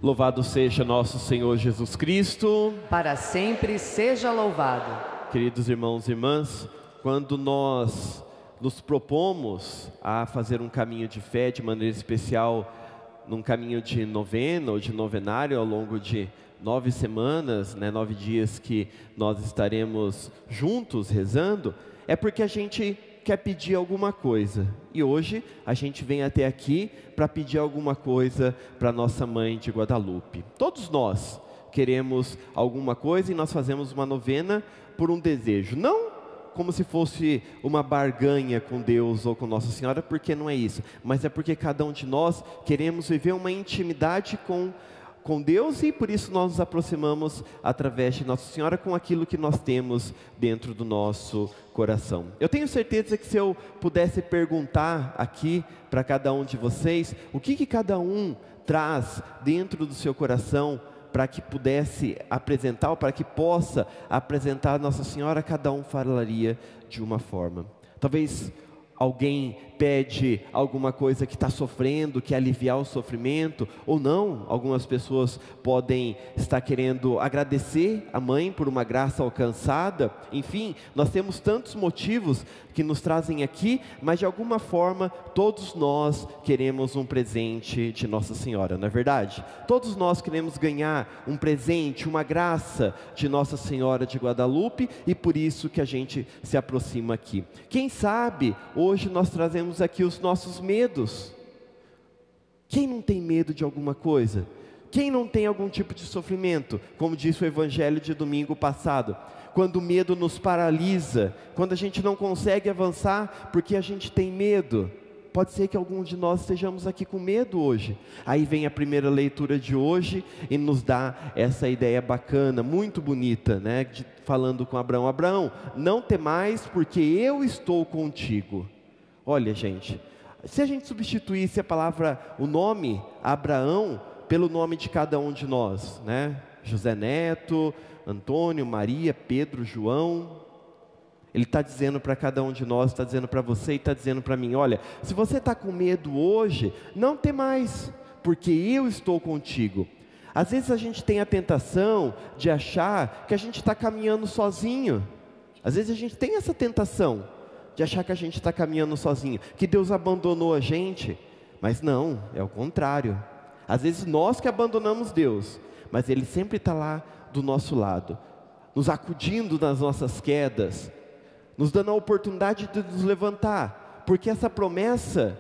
Louvado seja nosso Senhor Jesus Cristo. Para sempre seja louvado. Queridos irmãos e irmãs, quando nós nos propomos a fazer um caminho de fé, de maneira especial, num caminho de novena ou de novenário ao longo de 9 semanas, 9 dias que nós estaremos juntos rezando, é porque a gente quer pedir alguma coisa. E hoje a gente vem até aqui para pedir alguma coisa para nossa mãe de Guadalupe. Todos nós queremos alguma coisa e nós fazemos uma novena por um desejo. Não como se fosse uma barganha com Deus ou com Nossa Senhora, porque não é isso. Mas é porque cada um de nós queremos viver uma intimidade com Deus, e por isso nós nos aproximamos através de Nossa Senhora com aquilo que nós temos dentro do nosso coração. Eu tenho certeza que se eu pudesse perguntar aqui para cada um de vocês, o que cada um traz dentro do seu coração para que pudesse apresentar, ou para que possa apresentar a Nossa Senhora, cada um falaria de uma forma. Talvez alguém pede alguma coisa que está sofrendo, que aliviar o sofrimento, ou não. Algumas pessoas podem estar querendo agradecer a mãe por uma graça alcançada. Enfim, nós temos tantos motivos que nos trazem aqui, mas de alguma forma todos nós queremos um presente de Nossa Senhora, não é verdade? Todos nós queremos ganhar um presente, uma graça de Nossa Senhora de Guadalupe, e por isso que a gente se aproxima aqui. Quem sabe hoje nós trazemos aqui os nossos medos. Quem não tem medo de alguma coisa? Quem não tem algum tipo de sofrimento? Como disse o Evangelho de domingo passado, quando o medo nos paralisa, quando a gente não consegue avançar porque a gente tem medo. Pode ser que algum de nós estejamos aqui com medo hoje. Aí vem a primeira leitura de hoje e nos dá essa ideia bacana, muito bonita, falando com Abraão: Abraão, não temais, porque eu estou contigo. Olha, gente, se a gente substituísse a palavra, o nome Abraão, pelo nome de cada um de nós, José Neto, Antônio, Maria, Pedro, João, ele está dizendo para cada um de nós, está dizendo para você e está dizendo para mim: olha, se você está com medo hoje, não tem mais, porque eu estou contigo. Às vezes a gente tem a tentação de achar que a gente está caminhando sozinho. Às vezes a gente tem essa tentação de achar que a gente está caminhando sozinho, que Deus abandonou a gente. Mas não, é o contrário. Às vezes nós que abandonamos Deus, mas Ele sempre está lá do nosso lado, nos acudindo nas nossas quedas, nos dando a oportunidade de nos levantar, porque essa promessa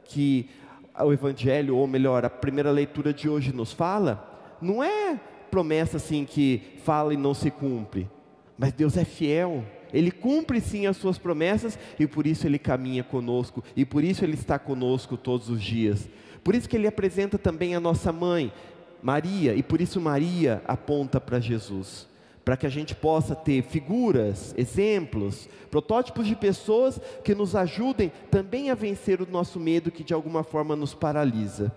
que o Evangelho, ou melhor, a primeira leitura de hoje nos fala, não é promessa assim que fala e não se cumpre, mas Deus é fiel. Ele cumpre sim as suas promessas, e por isso Ele caminha conosco, e por isso Ele está conosco todos os dias. Por isso que Ele apresenta também a nossa mãe, Maria, e por isso Maria aponta para Jesus, para que a gente possa ter figuras, exemplos, protótipos de pessoas que nos ajudem também a vencer o nosso medo, que de alguma forma nos paralisa.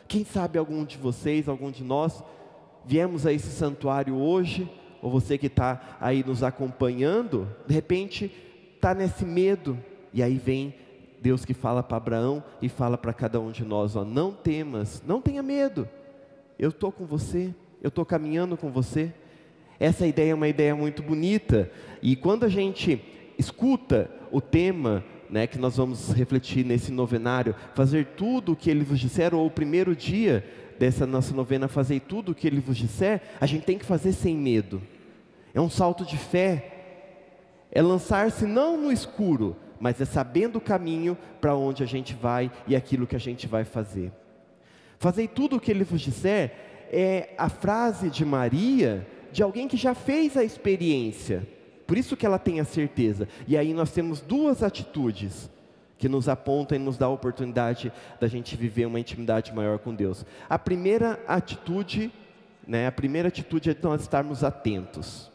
Quem sabe algum de vocês, algum de nós, viemos a esse santuário hoje, ou você que está aí nos acompanhando, de repente está nesse medo, e aí vem Deus que fala para Abraão e fala para cada um de nós: não temas, não tenha medo, eu estou com você, eu estou caminhando com você. Essa ideia é uma ideia muito bonita, e quando a gente escuta o tema, que nós vamos refletir nesse novenário, fazer tudo o que Ele vos disser, ou o primeiro dia dessa nossa novena, fazer tudo o que Ele vos disser, a gente tem que fazer sem medo. É um salto de fé, é lançar-se não no escuro, mas é sabendo o caminho para onde a gente vai e aquilo que a gente vai fazer. Fazer tudo o que Ele vos disser é a frase de Maria, de alguém que já fez a experiência, por isso que ela tem a certeza. E aí nós temos duas atitudes que nos apontam e nos dá a oportunidade da gente viver uma intimidade maior com Deus. A primeira atitude é nós estarmos atentos.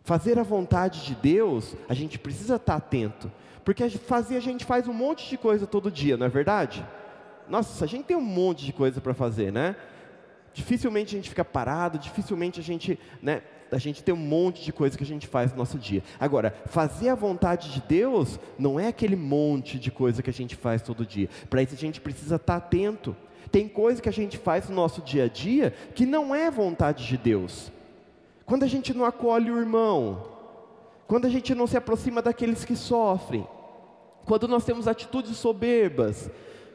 Fazer a vontade de Deus, a gente precisa estar atento, porque a gente faz um monte de coisa todo dia, não é verdade? Nossa, a gente tem um monte de coisa para fazer, Dificilmente a gente fica parado, dificilmente a gente tem um monte de coisa que a gente faz no nosso dia. Agora, fazer a vontade de Deus não é aquele monte de coisa que a gente faz todo dia. Para isso a gente precisa estar atento. Tem coisa que a gente faz no nosso dia a dia que não é vontade de Deus. Quando a gente não acolhe o irmão, quando a gente não se aproxima daqueles que sofrem, quando nós temos atitudes soberbas,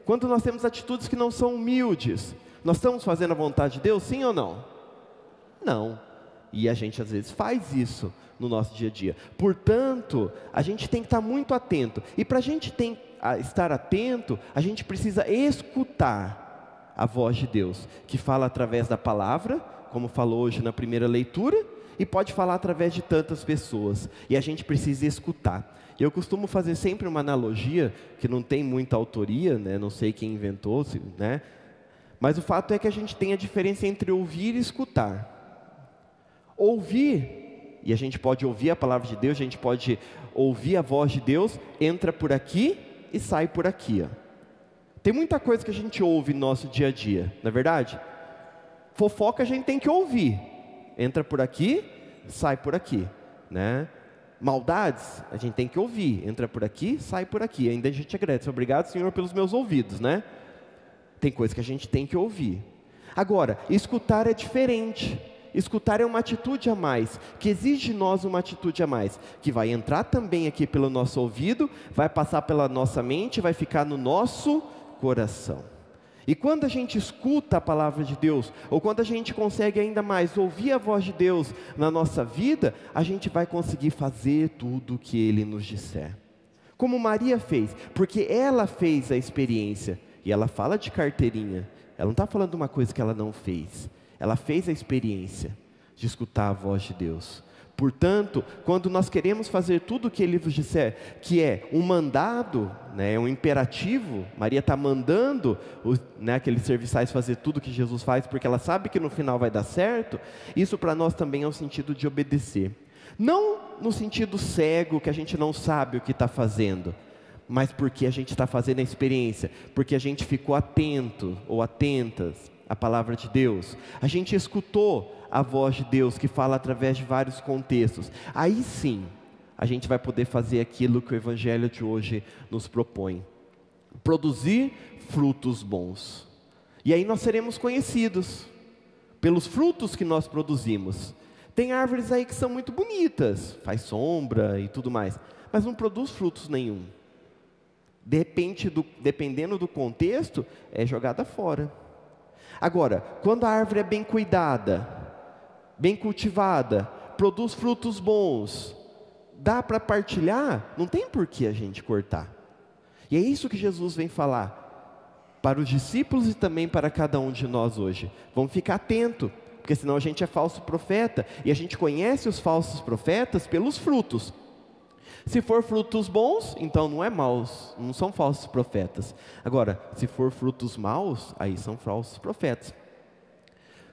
quando nós temos atitudes que não são humildes, nós estamos fazendo a vontade de Deus, sim ou não? Não. E a gente às vezes faz isso no nosso dia a dia. Portanto, a gente tem que estar muito atento. E para a gente estar atento, a gente precisa escutar a voz de Deus, que fala através da palavra, como falou hoje na primeira leitura, e pode falar através de tantas pessoas. E a gente precisa escutar. Eu costumo fazer sempre uma analogia, que não tem muita autoria, né? Não sei quem inventou, né? Mas o fato é que a gente tem a diferença entre ouvir e escutar. Ouvir, e a gente pode ouvir a palavra de Deus, a gente pode ouvir a voz de Deus, entra por aqui e sai por aqui. Tem muita coisa que a gente ouve no nosso dia a dia, não é verdade? Fofoca a gente tem que ouvir, entra por aqui, sai por aqui, né? Maldades, a gente tem que ouvir, entra por aqui, sai por aqui. Ainda a gente agradece, obrigado Senhor pelos meus ouvidos, né? Tem coisa que a gente tem que ouvir. Agora, escutar é diferente. Escutar é uma atitude a mais, que exige de nós uma atitude a mais, que vai entrar também aqui pelo nosso ouvido, vai passar pela nossa mente, vai ficar no nosso coração. E quando a gente escuta a palavra de Deus, ou quando a gente consegue ainda mais ouvir a voz de Deus na nossa vida, a gente vai conseguir fazer tudo o que Ele nos disser. Como Maria fez, porque ela fez a experiência, e ela fala de carteirinha, ela não está falando de uma coisa que ela não fez. Ela fez a experiência de escutar a voz de Deus. Portanto, quando nós queremos fazer tudo o que Ele nos disser, que é um mandado, né, um imperativo, Maria está mandando aqueles serviçais fazer tudo o que Jesus faz, porque ela sabe que no final vai dar certo, isso para nós também é o sentido de obedecer. Não no sentido cego, que a gente não sabe o que está fazendo, mas porque a gente está fazendo a experiência, porque a gente ficou atento ou atentas a palavra de Deus, a gente escutou a voz de Deus que fala através de vários contextos. Aí sim, a gente vai poder fazer aquilo que o Evangelho de hoje nos propõe: produzir frutos bons. E aí nós seremos conhecidos pelos frutos que nós produzimos. Tem árvores aí que são muito bonitas, faz sombra e tudo mais, mas não produz frutos nenhum. Dependendo do contexto, é jogada fora. Agora, quando a árvore é bem cuidada, bem cultivada, produz frutos bons, dá para partilhar, não tem por que a gente cortar. E é isso que Jesus vem falar para os discípulos e também para cada um de nós hoje. Vamos ficar atento, porque senão a gente é falso profeta, e a gente conhece os falsos profetas pelos frutos. Se for frutos bons, então não é maus, não são falsos profetas. Agora, se for frutos maus, aí são falsos profetas.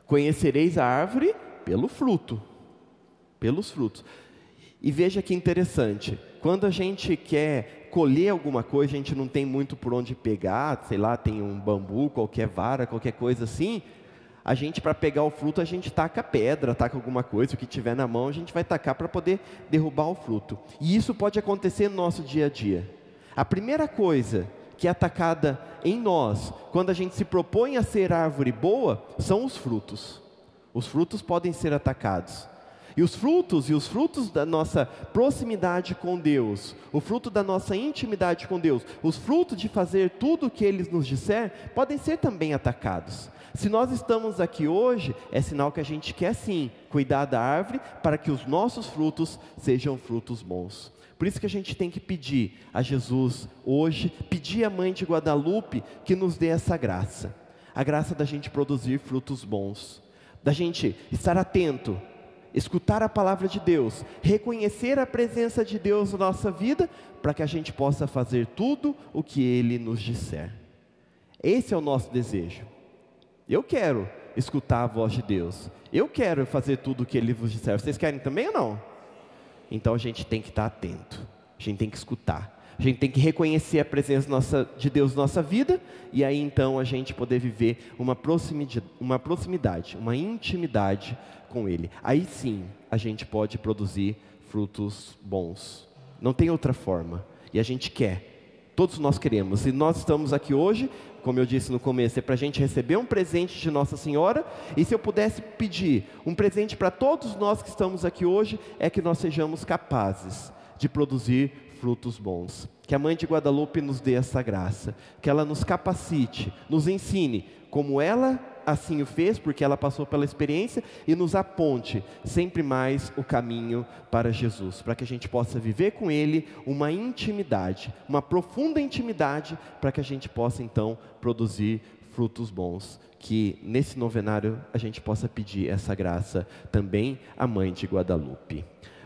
Conhecereis a árvore pelo fruto, pelos frutos. E veja que interessante, quando a gente quer colher alguma coisa, a gente não tem muito por onde pegar, sei lá, tem um bambu, qualquer vara, qualquer coisa assim, a gente, para pegar o fruto, a gente taca pedra, taca alguma coisa, o que tiver na mão, a gente vai tacar para poder derrubar o fruto. E isso pode acontecer no nosso dia a dia. A primeira coisa que é atacada em nós, quando a gente se propõe a ser árvore boa, são os frutos. Os frutos podem ser atacados. E os frutos da nossa proximidade com Deus, o fruto da nossa intimidade com Deus, os frutos de fazer tudo o que Ele nos disser, podem ser também atacados. Se nós estamos aqui hoje, é sinal que a gente quer sim cuidar da árvore para que os nossos frutos sejam frutos bons. Por isso que a gente tem que pedir a Jesus hoje, pedir à Mãe de Guadalupe que nos dê essa graça. A graça da gente produzir frutos bons, da gente estar atento, escutar a palavra de Deus, reconhecer a presença de Deus na nossa vida, para que a gente possa fazer tudo o que Ele nos disser. Esse é o nosso desejo. Eu quero escutar a voz de Deus. Eu quero fazer tudo o que Ele vos disser. Vocês querem também ou não? Então a gente tem que estar atento. A gente tem que escutar. A gente tem que reconhecer a presença de Deus na nossa vida. E aí então a gente poder viver uma proximidade, uma intimidade com Ele. Aí sim a gente pode produzir frutos bons. Não tem outra forma. E a gente quer. Todos nós queremos. E nós estamos aqui hoje como eu disse no começo, é para a gente receber um presente de Nossa Senhora. E se eu pudesse pedir um presente para todos nós que estamos aqui hoje, é que nós sejamos capazes de produzir frutos bons. Que a Mãe de Guadalupe nos dê essa graça, que ela nos capacite, nos ensine como ela assim o fez, porque ela passou pela experiência, e nos aponte sempre mais o caminho para Jesus, para que a gente possa viver com Ele uma intimidade, uma profunda intimidade, para que a gente possa então produzir frutos bons. Que nesse novenário a gente possa pedir essa graça também à Mãe de Guadalupe.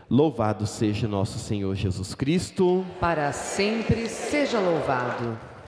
Louvado seja nosso Senhor Jesus Cristo. Para sempre seja louvado.